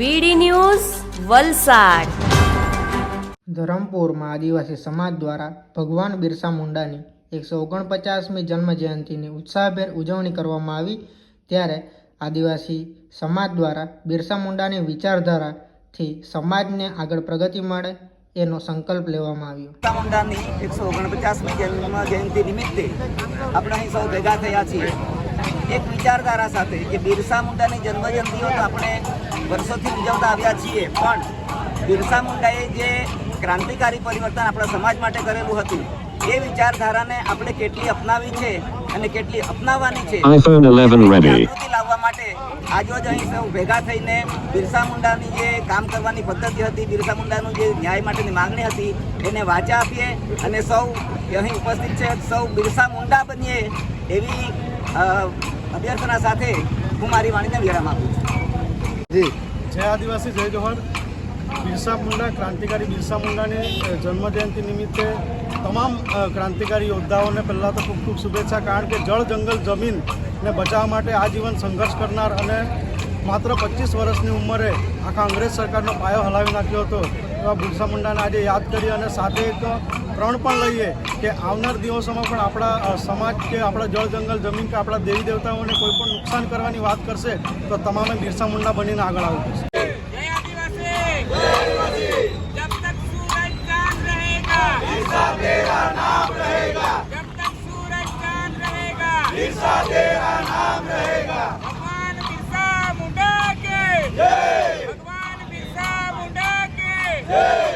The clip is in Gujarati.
વીડી ન્યૂઝ વલસાડ। ધરમપુરમાં આદિવાસી સમાજ દ્વારા ભગવાન બિરસા મુંડાની 149મી જન્મ જયંતિની ઉત્સાહભેર ઉજવણી કરવામાં આવી। ત્યારે આદિવાસી સમાજ દ્વારા બિરસા મુંડાની વિચારધારાથી સમાજને આગળ પ્રગતિ મળે એનો સંકલ્પ લેવામાં આવ્યો। બિરસા મુંડાની 149મી જન્મ જયંતિ નિમિત્તે આપણે અહીં સૌ ભેગા થયા છીએ એક વિચારધારા સાથે કે બિરસા મુંડાની જન્મજયંતિઓ તો આપણે વર્ષોથી ઉજવતા આવ્યા છીએ, પણ બિરસા મુંડાએ જે ક્રાંતિકારી પરિવર્તન આપણા સમાજ માટે કરેલું હતું એ વિચારધારાને આપણે કેટલી અપનાવી છે અને કેટલી અપનાવવાની છે જાગૃતિ લાવવા માટે આજરોજ અહીં સૌ ભેગા થઈને બિરસા મુંડાની જે કામ કરવાની પદ્ધતિ હતી, બિરસા મુંડાનું જે ન્યાય માટેની માંગણી હતી એને વાચા આપીએ અને સૌ અહીં ઉપસ્થિત છે સૌ બિરસા મુંડા બનીએ એવી અભ્યર્થના સાથે હું મારી વાણીને વિરામ આપું છું। જી જય આદિવાસી જય જોહર। બિરસા મુંડા ક્રાંતિકારી બિરસા મુંડાની જન્મજયંતિ નિમિત્તે તમામ ક્રાંતિકારી યોદ્ધાઓને પહેલાં તો ખૂબ ખૂબ શુભેચ્છા, કારણ કે જળ જંગલ જમીનને બચાવવા માટે આજીવન સંઘર્ષ કરનાર અને માત્ર 25 વર્ષની ઉંમરે આખા અંગ્રેજ સરકારનો પાયો હલાવી નાખ્યો હતો એવા બિરસા મુંડાને આજે યાદ કરી અને સાથે એક પ્રણ પણ લઈએ કે આવનાર દિવસોમાં પણ આપણા સમાજ કે આપણા જળ જંગલ જમીન કે આપણા દેવી દેવતાઓને કોઈ પણ નુકસાન કરવાની વાત કરશે તો તમામે બિરસા મુંડા બનીને આગળ આવવું પડશે। जब तक सूरज चांद रहेगा बिरसा तेरा नाम रहेगा, जब तक सूरज चांद रहेगा बिरसा तेरा नाम रहेगा। भगवान बिरसा मुंडा के जय, भगवान बिरसा मुंडा के जय।